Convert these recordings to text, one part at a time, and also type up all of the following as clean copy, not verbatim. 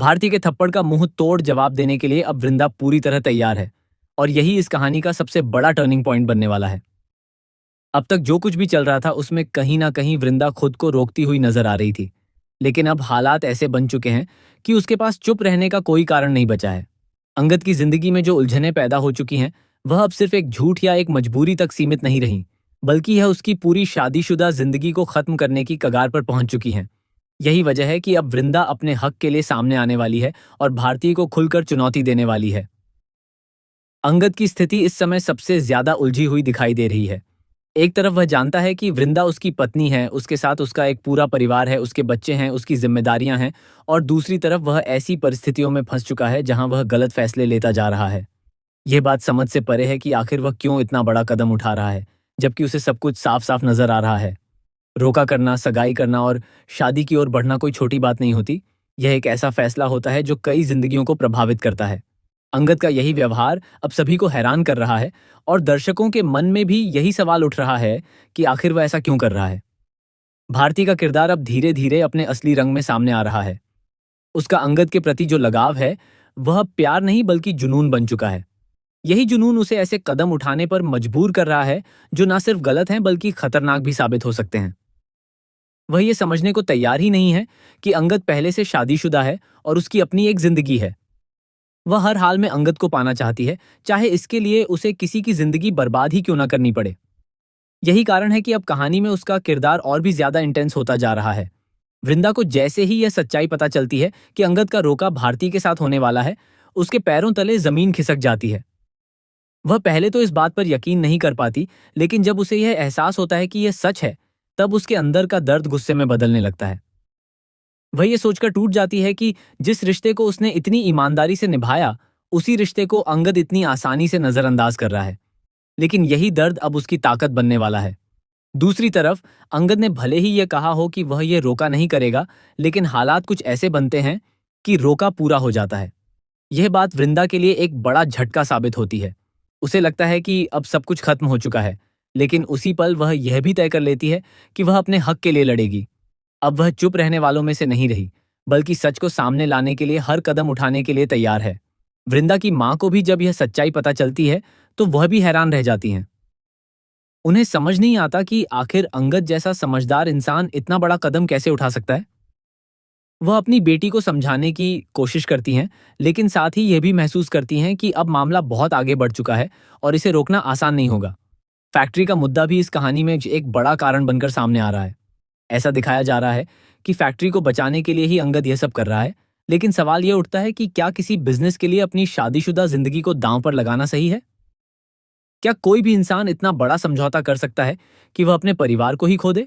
भारती के थप्पड़ का मुंह तोड़ जवाब देने के लिए अब वृंदा पूरी तरह तैयार है और यही इस कहानी का सबसे बड़ा टर्निंग पॉइंट बनने वाला है। अब तक जो कुछ भी चल रहा था उसमें कहीं ना कहीं वृंदा खुद को रोकती हुई नजर आ रही थी, लेकिन अब हालात ऐसे बन चुके हैं कि उसके पास चुप रहने का कोई कारण नहीं बचा है। अंगद की जिंदगी में जो उलझनें पैदा हो चुकी हैं वह अब सिर्फ एक झूठ या एक मजबूरी तक सीमित नहीं रही, बल्कि यह उसकी पूरी शादीशुदा जिंदगी को खत्म करने की कगार पर पहुंच चुकी हैं। यही वजह है कि अब वृंदा अपने हक के लिए सामने आने वाली है और भारती को खुलकर चुनौती देने वाली है। अंगद की स्थिति इस समय सबसे ज्यादा उलझी हुई दिखाई दे रही है। एक तरफ वह जानता है कि वृंदा उसकी पत्नी है, उसके साथ उसका एक पूरा परिवार है, उसके बच्चे हैं, उसकी जिम्मेदारियां हैं, और दूसरी तरफ वह ऐसी परिस्थितियों में फंस चुका है जहां वह गलत फैसले लेता जा रहा है। यह बात समझ से परे है कि आखिर वह क्यों इतना बड़ा कदम उठा रहा है, जबकि उसे सब कुछ साफ साफ नजर आ रहा है। रोका करना, सगाई करना और शादी की ओर बढ़ना कोई छोटी बात नहीं होती। यह एक ऐसा फैसला होता है जो कई जिंदगियों को प्रभावित करता है। अंगद का यही व्यवहार अब सभी को हैरान कर रहा है और दर्शकों के मन में भी यही सवाल उठ रहा है कि आखिर वह ऐसा क्यों कर रहा है। भारती का किरदार अब धीरे धीरे अपने असली रंग में सामने आ रहा है। उसका अंगद के प्रति जो लगाव है वह प्यार नहीं बल्कि जुनून बन चुका है। यही जुनून उसे ऐसे कदम उठाने पर मजबूर कर रहा है जो ना सिर्फ गलत हैं बल्कि खतरनाक भी साबित हो सकते हैं। वह ये समझने को तैयार ही नहीं है कि अंगद पहले से शादीशुदा है और उसकी अपनी एक जिंदगी है। वह हर हाल में अंगद को पाना चाहती है, चाहे इसके लिए उसे किसी की जिंदगी बर्बाद ही क्यों ना करनी पड़े। यही कारण है कि अब कहानी में उसका किरदार और भी ज्यादा इंटेंस होता जा रहा है। वृंदा को जैसे ही यह सच्चाई पता चलती है कि अंगद का रोका भारती के साथ होने वाला है, उसके पैरों तले जमीन खिसक जाती है। वह पहले तो इस बात पर यकीन नहीं कर पाती, लेकिन जब उसे यह एहसास होता है कि यह सच है, तब उसके अंदर का दर्द गुस्से में बदलने लगता है। वह ये सोचकर टूट जाती है कि जिस रिश्ते को उसने इतनी ईमानदारी से निभाया, उसी रिश्ते को अंगद इतनी आसानी से नजरअंदाज कर रहा है। लेकिन यही दर्द अब उसकी ताकत बनने वाला है। दूसरी तरफ अंगद ने भले ही यह कहा हो कि वह ये रोका नहीं करेगा, लेकिन हालात कुछ ऐसे बनते हैं कि रोका पूरा हो जाता है। यह बात वृंदा के लिए एक बड़ा झटका साबित होती है। उसे लगता है कि अब सब कुछ खत्म हो चुका है, लेकिन उसी पल वह यह भी तय कर लेती है कि वह अपने हक के लिए लड़ेगी। अब वह चुप रहने वालों में से नहीं रही, बल्कि सच को सामने लाने के लिए हर कदम उठाने के लिए तैयार है। वृंदा की मां को भी जब यह सच्चाई पता चलती है तो वह भी हैरान रह जाती हैं। उन्हें समझ नहीं आता कि आखिर अंगद जैसा समझदार इंसान इतना बड़ा कदम कैसे उठा सकता है। वह अपनी बेटी को समझाने की कोशिश करती हैं, लेकिन साथ ही यह भी महसूस करती हैं कि अब मामला बहुत आगे बढ़ चुका है और इसे रोकना आसान नहीं होगा। फैक्ट्री का मुद्दा भी इस कहानी में एक बड़ा कारण बनकर सामने आ रहा है। ऐसा दिखाया जा रहा है कि फैक्ट्री को बचाने के लिए ही अंगद यह सब कर रहा है, लेकिन सवाल यह उठता है कि क्या किसी बिजनेस के लिए अपनी शादीशुदा जिंदगी को दांव पर लगाना सही है? क्या कोई भी इंसान इतना बड़ा समझौता कर सकता है कि वह अपने परिवार को ही खो दे?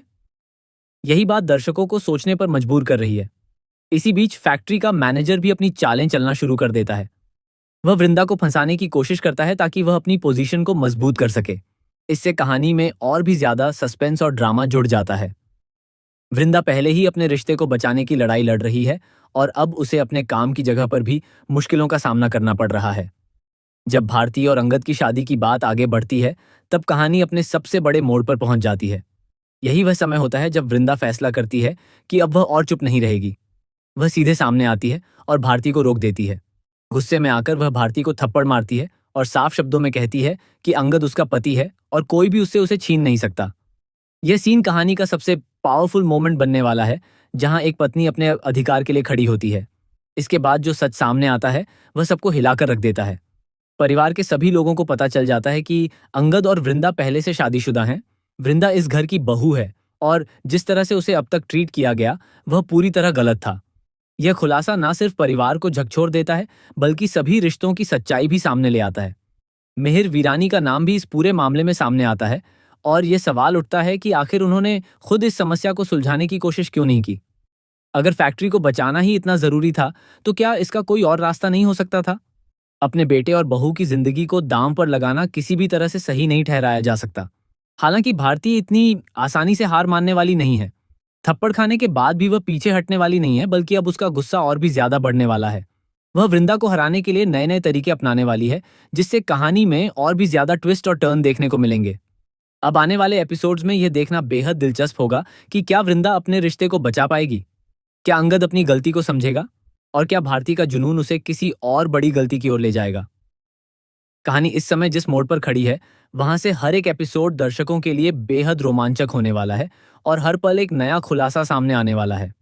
यही बात दर्शकों को सोचने पर मजबूर कर रही है। इसी बीच फैक्ट्री का मैनेजर भी अपनी चालें चलना शुरू कर देता है। वह वृंदा को फंसाने की कोशिश करता है ताकि वह अपनी पोजीशन को मजबूत कर सके। इससे कहानी में और भी ज्यादा सस्पेंस और ड्रामा जुड़ जाता है। वृंदा पहले ही अपने रिश्ते को बचाने की लड़ाई लड़ रही है और अब उसे अपने काम की जगह पर भी मुश्किलों का सामना करना पड़ रहा है। जब भारती और अंगद की शादी की बात आगे बढ़ती है, तब कहानी अपने सबसे बड़े मोड़ पर पहुंच जाती है। यही वह समय होता है जब वृंदा फैसला करती है कि अब वह और चुप नहीं रहेगी। वह सीधे सामने आती है और भारती को रोक देती है। गुस्से में आकर वह भारती को थप्पड़ मारती है और साफ शब्दों में कहती है कि अंगद उसका पति है और कोई भी उससे उसे छीन नहीं सकता। यह सीन कहानी का सबसे पावरफुल मोमेंट बनने वाला है, जहां एक पत्नी अपने अधिकार के लिए खड़ी होती है। इसके बाद जो सच सामने आता है वह सबको हिलाकर रख देता है। परिवार के सभी लोगों को पता चल जाता है कि अंगद और वृंदा पहले से शादीशुदा हैं। वृंदा इस घर की बहू है और जिस तरह से उसे अब तक ट्रीट किया गया वह पूरी तरह गलत था। यह खुलासा ना सिर्फ परिवार को झकझोर देता है, बल्कि सभी रिश्तों की सच्चाई भी सामने ले आता है। मिहिर वीरानी का नाम भी इस पूरे मामले में सामने आता है और यह सवाल उठता है कि आखिर उन्होंने खुद इस समस्या को सुलझाने की कोशिश क्यों नहीं की। अगर फैक्ट्री को बचाना ही इतना जरूरी था तो क्या इसका कोई और रास्ता नहीं हो सकता था? अपने बेटे और बहू की जिंदगी को दांव पर लगाना किसी भी तरह से सही नहीं ठहराया जा सकता। हालांकि भारती इतनी आसानी से हार मानने वाली नहीं है। थप्पड़ खाने के बाद भी वह पीछे हटने वाली नहीं है, बल्कि अब उसका गुस्सा और भी ज्यादा बढ़ने वाला है। वह वृंदा को हराने के लिए नए नए तरीके अपनाने वाली है, जिससे कहानी में और भी ज्यादा ट्विस्ट और टर्न देखने को मिलेंगे। अब आने वाले एपिसोड्स में यह देखना बेहद दिलचस्प होगा कि क्या वृंदा अपने रिश्ते को बचा पाएगी? क्या अंगद अपनी गलती को समझेगा? और क्या भारती का जुनून उसे किसी और बड़ी गलती की ओर ले जाएगा? कहानी इस समय जिस मोड़ पर खड़ी है, वहां से हर एक एपिसोड दर्शकों के लिए बेहद रोमांचक होने वाला है और हर पल एक नया खुलासा सामने आने वाला है।